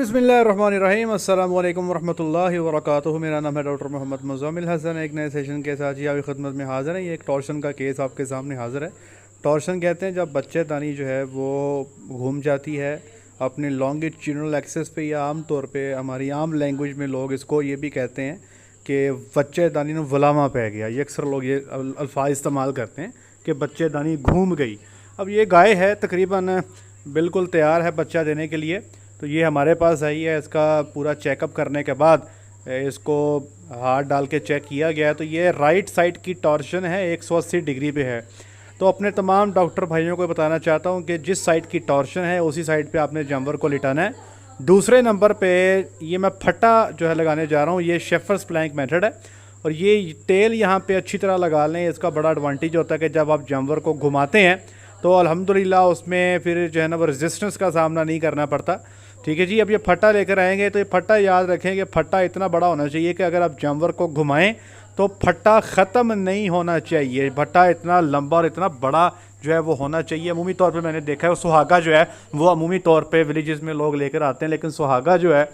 बिस्मिल्लाहिर्रहमानिर्रहीम अस्सलाम वालेकुम वरहमतुल्लाहि वबरकातुहू। मेरा नाम है डॉक्टर मोहम्मद मुज़म्मिल हसन। एक नए सेशन के साथ ही आपकी खिदमत में हाज़िर है। ये एक टॉर्शन का केस आपके सामने हाज़िर है। टॉर्शन कहते हैं जब बच्चेदानी जो है वो घूम जाती है अपने लॉन्गिट्यूडिनल एक्सिस पे, या आम तौर पे हमारी आम लैंग्वेज में लोग इसको ये भी कहते हैं कि बच्चेदानी ने वलामा पै गया। ये अक्सर लोग ये अल्फाज इस्तेमाल करते हैं कि बच्चेदानी घूम गई। अब ये गाय है तकरीबन बिल्कुल तैयार है बच्चा देने के लिए, तो ये हमारे पास आई है। इसका पूरा चेकअप करने के बाद इसको हाथ डाल के चेक किया गया है, तो ये राइट साइड की टॉर्शन है, 180 डिग्री पे है। तो अपने तमाम डॉक्टर भाइयों को बताना चाहता हूँ कि जिस साइड की टॉर्शन है उसी साइड पे आपने जानवर को लिटाना है। दूसरे नंबर पे ये मैं फट्टा जो है लगाने जा रहा हूँ, ये शेफर्स प्लैंक मेथड है। और ये तेल यहाँ पे अच्छी तरह लगा लें। इसका बड़ा एडवांटेज होता है कि जब आप जानवर को घुमाते हैं तो अल्हम्दुलिल्लाह उसमें फिर जो है ना वो रेजिस्टेंस का सामना नहीं करना पड़ता। ठीक है जी। अब ये फट्टा लेकर आएंगे तो ये फट्टा याद रखें कि फट्टा इतना बड़ा होना चाहिए कि अगर आप जानवर को घुमाएं तो फट्टा ख़त्म नहीं होना चाहिए। फट्टा इतना लंबा और इतना बड़ा जो है वो होना चाहिए। अमूमी तौर पे मैंने देखा है सुहागा जो है वो अमूमी तौर पे विलेजेस में लोग लेकर आते हैं, लेकिन सुहागा जो है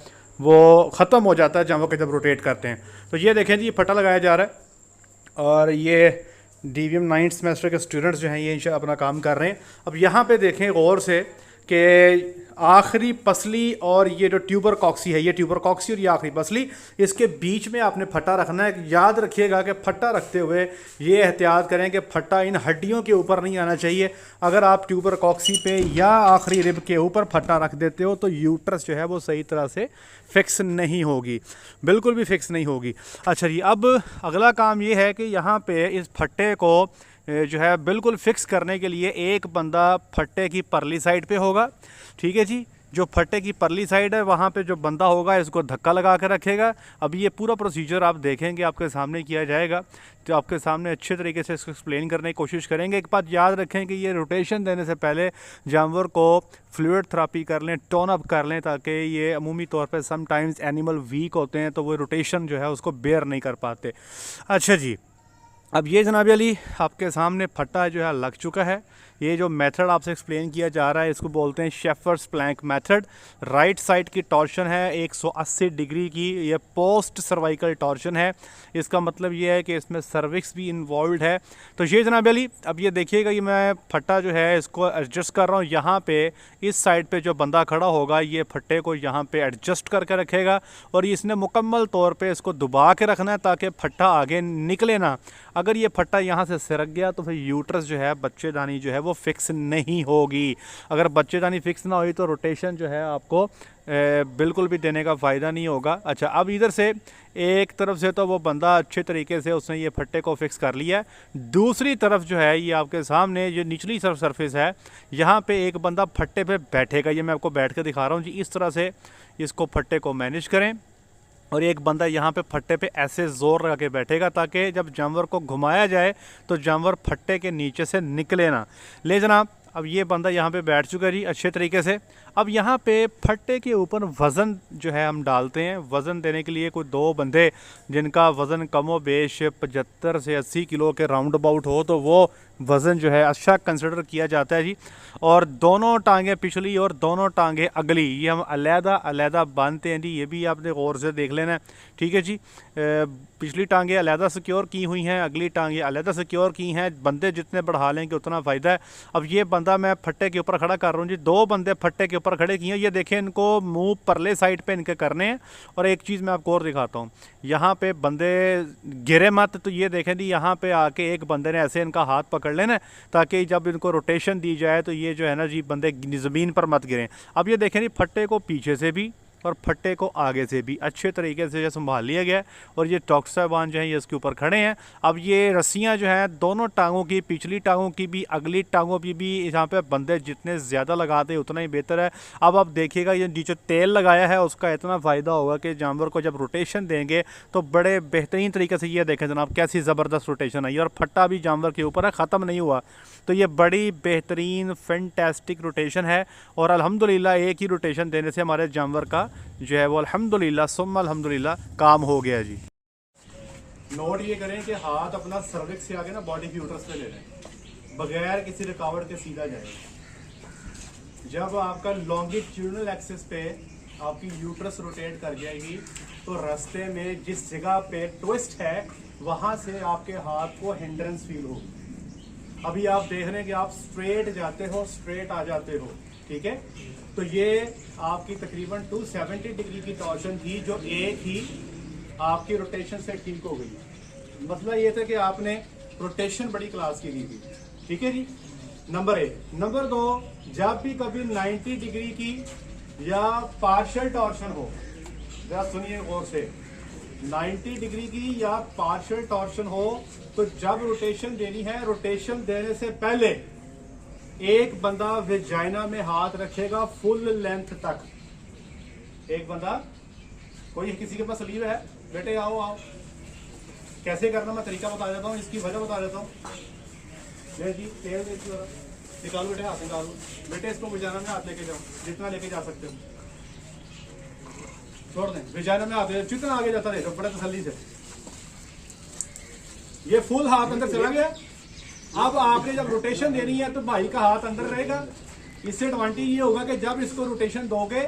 वो ख़त्म हो जाता है जानवर को जब रोटेट करते हैं। तो ये देखें जी, ये फट्टा लगाया जा रहा है और ये DVM 9th सेमेस्टर के स्टूडेंट्स जो हैं ये इंशाल्लाह अपना काम कर रहे हैं। अब यहाँ पे देखें गौर से कि आखिरी पसली और ये जो ट्यूबर कॉक्सी है, ये ट्यूबर कॉक्सी और ये आखिरी पसली, इसके बीच में आपने फट्टा रखना है। याद रखिएगा कि फट्टा रखते हुए ये एहतियात करें कि फट्टा इन हड्डियों के ऊपर नहीं आना चाहिए। अगर आप ट्यूबर कॉक्सी पे या आखिरी रिब के ऊपर फट्टा रख देते हो तो यूट्रस जो है वो सही तरह से फिक्स नहीं होगी, बिल्कुल भी फिक्स नहीं होगी। अच्छा जी, अब अगला काम ये है कि यहाँ पे इस फट्टे को जो है बिल्कुल फिक्स करने के लिए एक बंदा फट्टे की परली साइड पे होगा। ठीक है जी। जो फट्टे की परली साइड है वहाँ पे जो बंदा होगा इसको धक्का लगा कर रखेगा। अब ये पूरा प्रोसीजर आप देखेंगे आपके सामने किया जाएगा, तो आपके सामने अच्छे तरीके से इसको एक्सप्लेन करने की कोशिश करेंगे। एक बात याद रखें कि ये रोटेशन देने से पहले जानवर को फ्लूइड थेरेपी कर लें, टोन अप कर लें, ताकि ये अमूमी तौर पर समटाइम्स एनिमल वीक होते हैं तो वो रोटेशन जो है उसको बेयर नहीं कर पाते। अच्छा जी, अब ये जनाब अली आपके सामने फट्टा जो है लग चुका है। ये जो मेथड आपसे एक्सप्लेन किया जा रहा है इसको बोलते हैं Schaefer's plank method. Right side की टॉर्शन है 180 डिग्री की, ये पोस्ट सर्वाइकल टॉर्शन है। इसका मतलब ये है कि इसमें सर्विक्स भी इन्वॉल्व है। तो ये जनाब अली अब ये देखिएगा, ये मैं फट्टा जो है इसको एडजस्ट कर रहा हूँ। यहाँ पे इस साइड पे जो बंदा खड़ा होगा ये फट्टे को यहाँ पे एडजस्ट करके रखेगा और इसने मुकम्मल तौर पे इसको दबा के रखना है ताकि फट्टा आगे निकले ना। अगर ये फट्टा यहाँ से सिरक गया तो फिर यूट्रस जो है बच्चेदानी जो है वो फिक्स नहीं होगी। अगर बच्चेदानी फिक्स ना हुई तो रोटेशन जो है आपको बिल्कुल भी देने का फ़ायदा नहीं होगा। अच्छा, अब इधर से एक तरफ से तो वो बंदा अच्छे तरीके से उसने ये फट्टे को फिक्स कर लिया है। दूसरी तरफ जो है ये आपके सामने जो निचली सरफेस है यहाँ पे एक बंदा फट्टे पे बैठेगा। ये मैं आपको बैठ कर दिखा रहा हूँ जी। इस तरह से इसको फट्टे को मैनेज करें और एक बंदा यहाँ पे फट्टे पे ऐसे ज़ोर लगा के बैठेगा ताकि जब जानवर को घुमाया जाए तो जानवर फट्टे के नीचे से निकले ना। ले जनाब, अब ये बंदा यहाँ पे बैठ चुका है जी अच्छे तरीके से। अब यहाँ पे फट्टे के ऊपर वज़न जो है हम डालते हैं। वज़न देने के लिए कोई दो बंदे जिनका वज़न कमो बेश 75 से 80 किलो के राउंड अबाउट हो तो वो वज़न जो है अच्छा कंसिडर किया जाता है जी। और दोनों टांगें पिछली और दोनों टांगें अगली ये हम अलहदा अलहदा बांधते हैं जी। ये भी आपने गौर से देख लेना है। ठीक है जी। पिछली टांगें अलहदा सिक्योर की हुई हैं, अगली टांगें अलहदा सिक्योर की हैं। बंदे जितने बढ़ा लेंगे उतना फ़ायदा है। अब ये बंदा मैं फट्टे के ऊपर खड़ा कर रहा हूँ जी। दो बंदे फट्टे के ऊपर खड़े किए हैं। ये देखें, इनको मुंह परले साइड पे इनके करने हैं। और एक चीज़ मैं आपको और दिखाता हूँ, यहाँ पे बंदे गिरे मत। तो ये देखें जी, यहाँ पे आके एक बंदे ने ऐसे इनका हाथ पकड़ लेना ताकि जब इनको रोटेशन दी जाए तो ये जो है ना जी बंदे ज़मीन पर मत गिरें। अब ये देखें जी, फट्टे को पीछे से भी और फट्टे को आगे से भी अच्छे तरीके से संभाल लिया गया और ये डॉक्टर साहबान जो हैं ये इसके ऊपर खड़े हैं। अब ये रस्सियां जो हैं दोनों टांगों की, पिछली टांगों की भी अगली टांगों की भी, यहाँ पे बंदे जितने ज़्यादा लगाते हैं उतना ही बेहतर है। अब आप देखिएगा ये नीचे तेल लगाया है उसका इतना फ़ायदा होगा कि जानवर को जब रोटेशन देंगे तो बड़े बेहतरीन तरीके से ये देखें जनाब कैसी ज़बरदस्त रोटेशन आई। और फट्टा भी जानवर के ऊपर है, ख़त्म नहीं हुआ। तो ये बड़ी बेहतरीन फैंटास्टिक रोटेशन है और अल्हम्दुलिल्लाह एक ही रोटेशन देने से हमारे जानवर का जो है वो अल्हम्दुलिल्लाह सुम्मा अल्हम्दुलिल्लाह काम हो गया जी। नोट ये करें कि हाथ अपना सर्विक्स से आगे ना बॉडी की यूट्रस पे ले लें बगैर किसी रुकावट के सीधा जाए। जब आपका लॉन्गिट्यूडिनल एक्सिस पे आपकी यूट्रस रोटेट कर जाएगी, तो रास्ते में जिस जगह पे ट्विस्ट है वहां से आपके हाथ को हिंड्रेंस फील होगी। अभी आप देख रहे हैं कि आप स्ट्रेट जाते हो, स्ट्रेट आ जाते हो, ठीक है। तो ये आपकी तकरीबन 270 डिग्री की टॉर्शन थी जो एक ही आपकी रोटेशन से ठीक हो गई। मसला ये था कि आपने रोटेशन बड़ी क्लास की दी थी, ठीक है जी, नंबर 1। नंबर 2, जब भी कभी 90 डिग्री की या पार्शियल टॉर्शन हो, जरा सुनिए गौर से, 90 डिग्री की या पार्शियल टॉर्शन हो, तो जब रोटेशन देनी है, रोटेशन देने से पहले एक बंदा वेजाइना में हाथ रखेगा फुल लेंथ तक। एक बंदा, कोई किसी के पास लीव है? बेटे आओ आओ, कैसे करना मैं तरीका बता देता हूँ, इसकी वजह बता देता हूँ। ले जी तेल निकालो बेटे, हाथ निकालो बेटे, इसको वेजाइना में हाथ लेके जाओ, जितना लेके जा सकते हो। छोड़ दें, वेजाइना में हाथ जितना आगे जाता रहे, बड़े तसल्ली से। ये फुल हाथ अंदर चला गया। अब आपने जब रोटेशन देनी है तो भाई का हाथ अंदर रहेगा। इससे एडवांटेज ये होगा कि जब इसको रोटेशन दोगे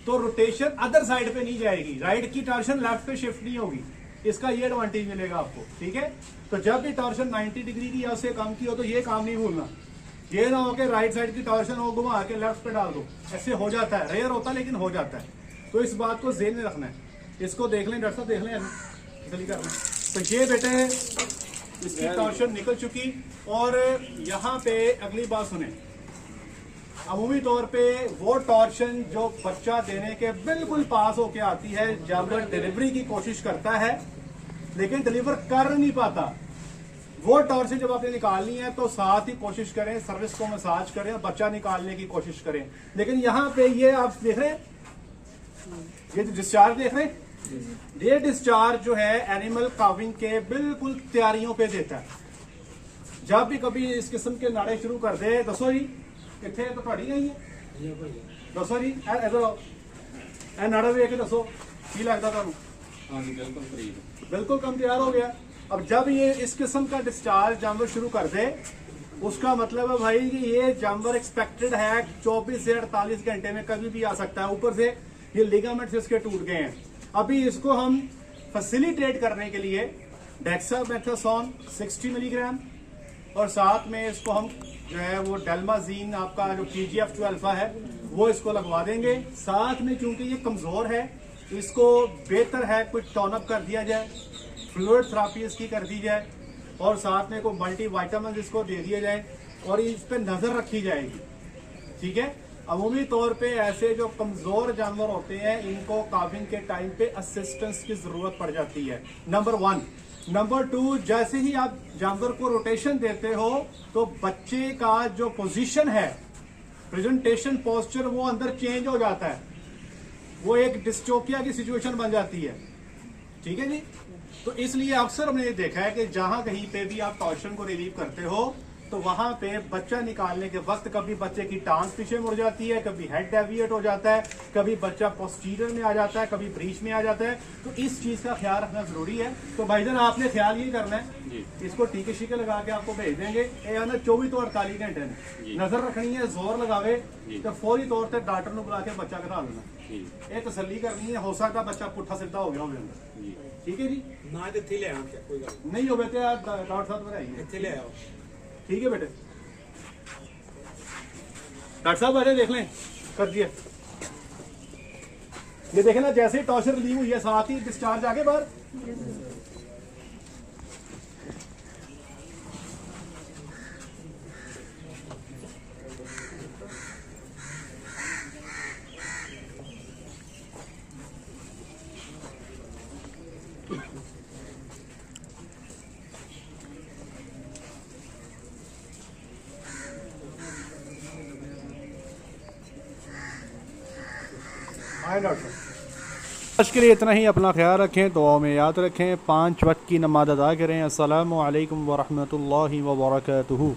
तो रोटेशन अदर साइड पे नहीं जाएगी, राइट की टॉर्शन लेफ्ट पे शिफ्ट नहीं होगी। इसका ये एडवांटेज मिलेगा आपको, ठीक है। तो जब भी टॉर्शन 90 डिग्री की या उससे कम की हो तो ये काम नहीं भूलना। ये ना हो कि राइट साइड की टॉर्शन हो, घुमा के लेफ्ट पे डाल दो, ऐसे हो जाता है, रेयर होता है लेकिन हो जाता है। तो इस बात को ज़हन में रखना है। इसको देख लें डॉक्टर साहब, देख लें, जल्दी कर लें। तो ये बेटे इसकी टॉर्शन निकल चुकी। और यहाँ पे अगली बात सुने, अमूमी तौर पे वो टॉर्शन जो बच्चा देने के बिल्कुल पास होके आती है, जब डिलीवरी की कोशिश करता है लेकिन डिलीवर कर नहीं पाता, वो टॉर्शन जब आपने निकालनी है तो साथ ही कोशिश करें, सर्विस को मसाज करें और बच्चा निकालने की कोशिश करें। लेकिन यहाँ पे ये आप देख रहे हैं, ये जो डिस्चार्ज देख रहे हैं, ये डिस्चार्ज जो है एनिमल काविंग के बिल्कुल तैयारियों पे देता है। जब भी कभी इस किस्म के नाड़े शुरू कर दे, दसो जी कितने तो पड़ी गई है, दसो जी ए नाड़ा देख के दसो की लगता था। हाँ जी, बिल्कुल कम तैयार हो गया। अब जब ये इस किस्म का डिस्चार्ज जानवर शुरू कर दे, उसका मतलब है भाई कि ये जानवर एक्सपेक्टेड है 24 से 48 घंटे में कभी भी आ सकता है। ऊपर से ये लिगामेंट्स इसके टूट गए हैं। अभी इसको हम फैसिलिटेट करने के लिए डेक्सामेथासोन 60 मिलीग्राम और साथ में इसको हम जो है वो डेल्माजीन, आपका जो PGF2 अल्फा है, वो इसको लगवा देंगे। साथ में चूंकि ये कमजोर है, इसको बेहतर है कुछ टॉनअप कर दिया जाए, फ्लूइड थेरेपी इसकी कर दी जाए और साथ में कोई मल्टी वाइटामिन इसको दे दिए जाए और इस पे नजर रखी जाएगी, ठीक है। अमूमी तौर पे ऐसे जो कमजोर जानवर होते हैं, इनको काविंग के टाइम पे असिस्टेंस की जरूरत पड़ जाती है, नंबर 1। नंबर 2, जैसे ही आप जानवर को रोटेशन देते हो तो बच्चे का जो पोजीशन है, प्रेजेंटेशन पोस्चर, वो अंदर चेंज हो जाता है, वो एक डिस्टोपिया की सिचुएशन बन जाती है, ठीक है जी। तो इसलिए अक्सर हमने ये देखा है कि जहां कहीं पे भी आप टॉर्शन को रिलीव करते हो तो वहां पे बच्चा निकालने के वक्त कभी बच्चे की टांग पीछे मुड़ जाती है, कभी हेड डेविएट हो जाता है, कभी बच्चा पोस्टीरियर में आ जाता है, कभी ब्रीच में आ जाता है। तो इस चीज का ख्याल रखना जरूरी है। तो भाईजान आपने ख्याल ये करना है, इसको टीके शीके लगा के आपको भेज देंगे, 24 तो 48 घंटे में नजर रखनी है, जोर लगावे तो फौरी तौर पर डॉक्टर को बुला के बच्चा करा लेना, ये तसल्ली करनी है। हो सकता बच्चा पुट्ठा सीधा हो गया होगा, ठीक है जी। नहीं हो बेटे, आप डॉक्टर साहब बनाइए, ठीक है बेटे। डॉक्टर साहब अरे देख लें, कर दिया, ये देखें ना, जैसे ही टॉर्चर रिलीव हुई है साथ ही डिस्चार्ज आगे बाहर। आज के लिए इतना ही। अपना ख्याल रखें, दुआ में याद रखें, 5 वक्त की नमाज अदा करें। अस्सलामु अलैकुम व रहमतुल्लाहि व बरकातुहू।